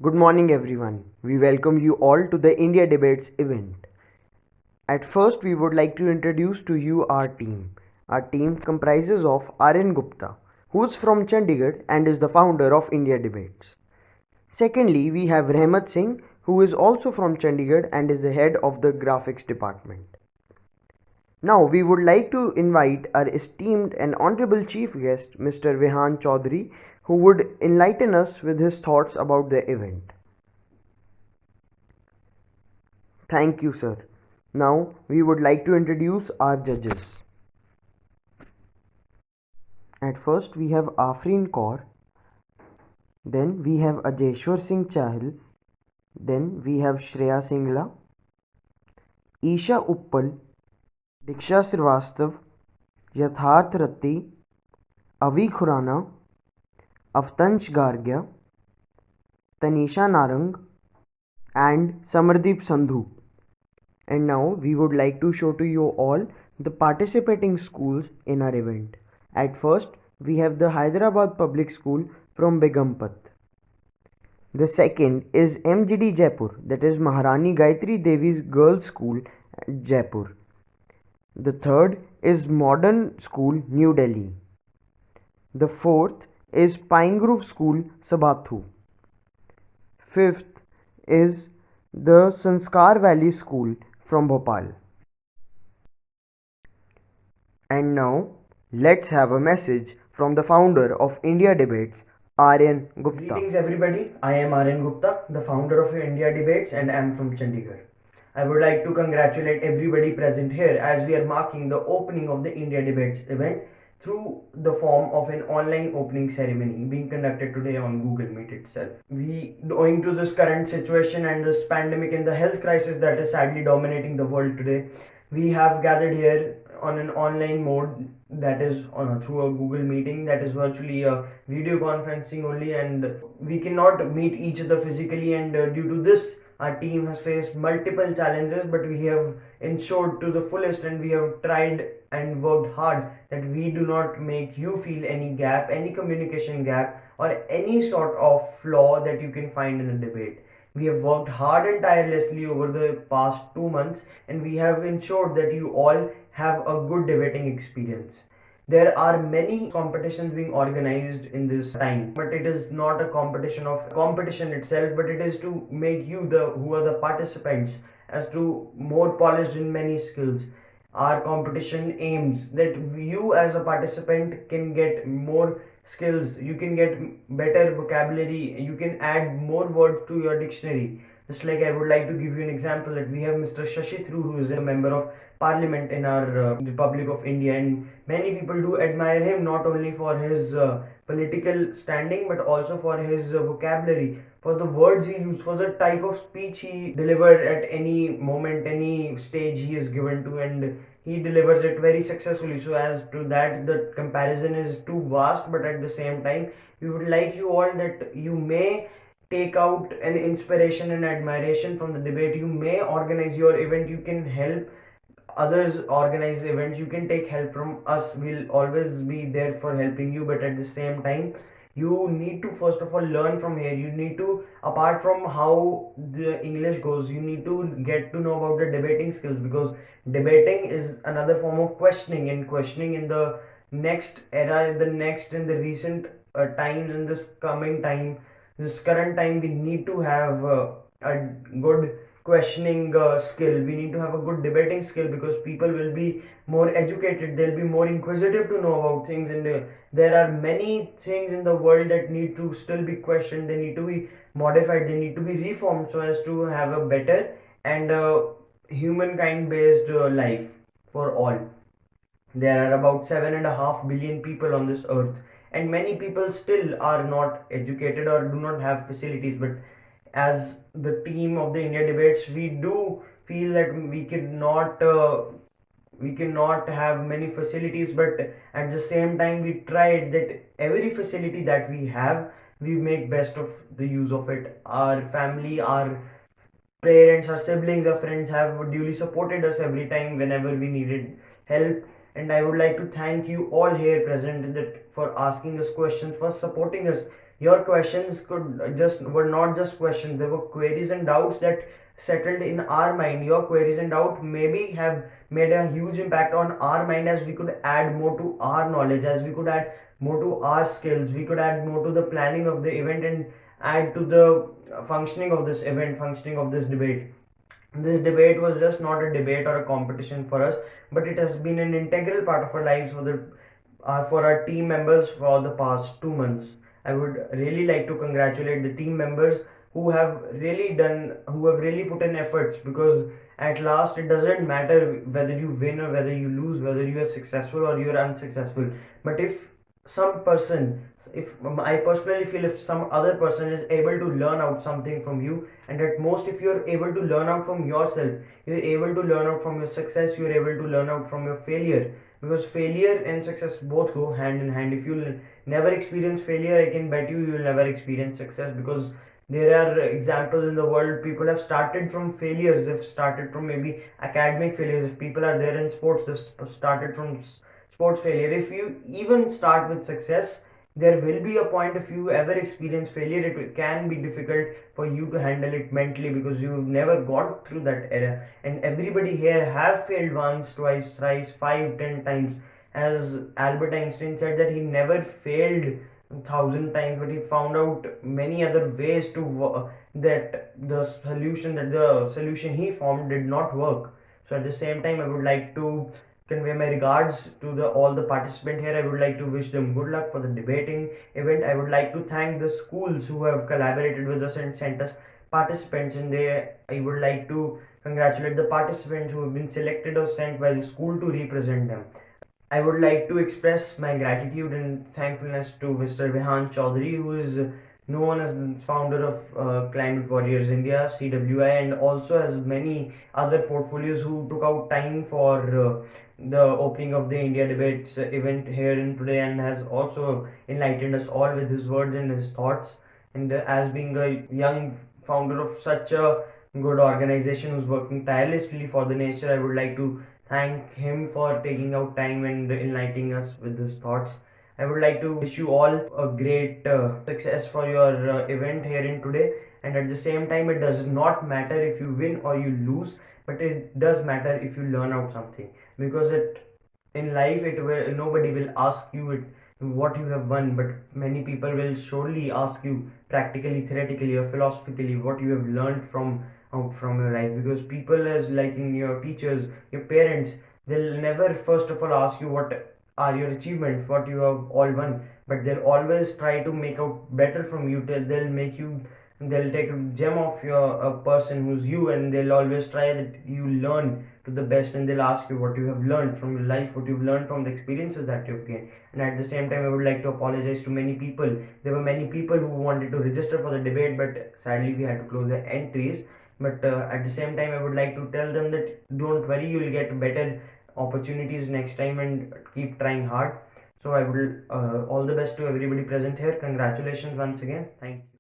Good morning, everyone. We welcome you all to the India Debates event. At first, we would like to introduce to you our team. Our team comprises of Aryan Gupta, who is from Chandigarh and is the founder of India Debates. Secondly, we have Rehmat Singh, who is also from Chandigarh and is the head of the graphics department. Now, we would like to invite our esteemed and honorable chief guest, Mr. Vihan Chaudhary, who would enlighten us with his thoughts about the event. Thank you, sir. Now, we would like to introduce our judges. At first, we have Afreen Kaur, then we have Ajeshwar Singh Chahil, then we have Shreya Singla, Isha Uppal, Diksha Srivastav, Yatharth Ratti, Avi Khurana, Avtansh Gargya, Tanisha Narang, and Samardeep Sandhu. And now we would like to show to you all the participating schools in our event. At first, we have the Hyderabad Public School from Begumpet. The second is MGD Jaipur, that is Maharani Gayatri Devi's Girls School, Jaipur. The third is Modern School, New Delhi. The fourth is Pine Grove School, Sabathu. Fifth is the Sanskar Valley School from Bhopal. And now, let's have a message from the founder of India Debates, Aryan Gupta. Greetings everybody, I am Aryan Gupta, the founder of India Debates, and I am from Chandigarh. I would like to congratulate everybody present here as we are marking the opening of the India Debates event through the form of an online opening ceremony being conducted today on Google Meet itself. We, owing to this current situation and this pandemic and the health crisis that is sadly dominating the world today, we have gathered here on an online mode, that is through a Google meeting, that is virtually a video conferencing only, and we cannot meet each other physically, and due to this our team has faced multiple challenges, but we have ensured to the fullest and we have tried and worked hard that we do not make you feel any gap, any communication gap, or any sort of flaw that you can find in the debate. We have worked hard and tirelessly over the past 2 months, and we have ensured that you all have a good debating experience. There are many competitions being organized in this time, but it is not a competition of competition itself, but it is to make you, the who are the participants, as to more polished in many skills. Our competition aims that you as a participant can get more skills, you can get better vocabulary, you can add more words to your dictionary. Just like I would like to give you an example that we have Mr. Shashi Tharoor, who is a member of parliament in our Republic of India, and many people do admire him not only for his political standing but also for his vocabulary, for the words he used, for the type of speech he delivered at any moment, any stage he is given to, and he delivers it very successfully. So as to that, the comparison is too vast, but at the same time we would like you all that you may take out an inspiration and admiration from the debate. You may organize your event, you can help others organize events, you can take help from us, we'll always be there for helping you, but at the same time you need to first of all learn from here. You need to, apart from how the English goes, you need to get to know about the debating skills, because debating is another form of questioning, and questioning in the next era, the next in the recent times, in this coming time, this current time, we need to have a good questioning skill, we need to have a good debating skill, because people will be more educated, they'll be more inquisitive to know about things, and there are many things in the world that need to still be questioned, they need to be modified, they need to be reformed so as to have a better and humankind based life for all. There are about 7.5 billion people on this earth, and many people still are not educated or do not have facilities. But as the team of the India Debates, we do feel that we cannot have many facilities, but at the same time we tried that every facility that we have, we make best of the use of it. Our family, our parents, our siblings, our friends have duly supported us every time whenever we needed help. And I would like to thank you all here present for asking us questions, for supporting us. Your questions were not just questions; they were queries and doubts that settled in our mind. Your queries and doubt maybe have made a huge impact on our mind, as we could add more to our knowledge, as we could add more to our skills, we could add more to the planning of the event, and add to the functioning of this event, functioning of this debate. This debate was just not a debate or a competition for us, but it has been an integral part of our lives for our team members for the past 2 months. I would really like to congratulate the team members who have really put in efforts, because at last it doesn't matter whether you win or whether you lose, whether you are successful or you are unsuccessful. But some person, if I personally feel if some other person is able to learn out something from you, and at most if you're able to learn out from yourself, you're able to learn out from your success, you're able to learn out from your failure, because failure and success both go hand in hand. If you never experience failure, I can bet you'll never experience success, because there are examples in the world. People have started from failures, they've started from maybe academic failures. If people are there in sports, they've started from sports failure. If you even start with success, there will be a point, if you ever experience failure, can be difficult for you to handle it mentally, because you've never got through that era. And everybody here have failed once, twice, thrice, 5, 10 times. As Albert Einstein said that he never failed 1,000 times, but he found out many other ways that the solution he formed did not work. So at the same time, I would like to convey my regards to all the participants here. I would like to wish them good luck for the debating event. I would like to thank the schools who have collaborated with us and sent us participants, and I would like to congratulate the participants who have been selected or sent by the school to represent them. I would like to express my gratitude and thankfulness to Mr. Vihan Chaudhary, who is known as the founder of Climate Warriors India (CWI), and also has many other portfolios, who took out time for the opening of the India Debates event here in today, and has also enlightened us all with his words and his thoughts. And as being a young founder of such a good organization who's working tirelessly for the nature, I would like to thank him for taking out time and enlightening us with his thoughts. I would like to wish you all a great success for your event here in today. And at the same time, it does not matter if you win or you lose, but it does matter if you learn out something. Because in life, nobody will ask you what you have won, but many people will surely ask you practically, theoretically, or philosophically what you have learned from your life. Because people, as like in your teachers, your parents, they'll never first of all ask you what are your achievements, what you have all won, but they'll always try to make out better from you. They'll take a gem of a person who's you, and they'll always try that you learn to the best, and they'll ask you what you have learned from your life, what you've learned from the experiences that you've gained. And at the same time, I would like to apologize to many people. There were many people who wanted to register for the debate, but sadly we had to close the entries. But at the same time, I would like to tell them that don't worry, you'll get better opportunities next time, and keep trying hard. So I will all the best to everybody present here. Congratulations once again. Thank you.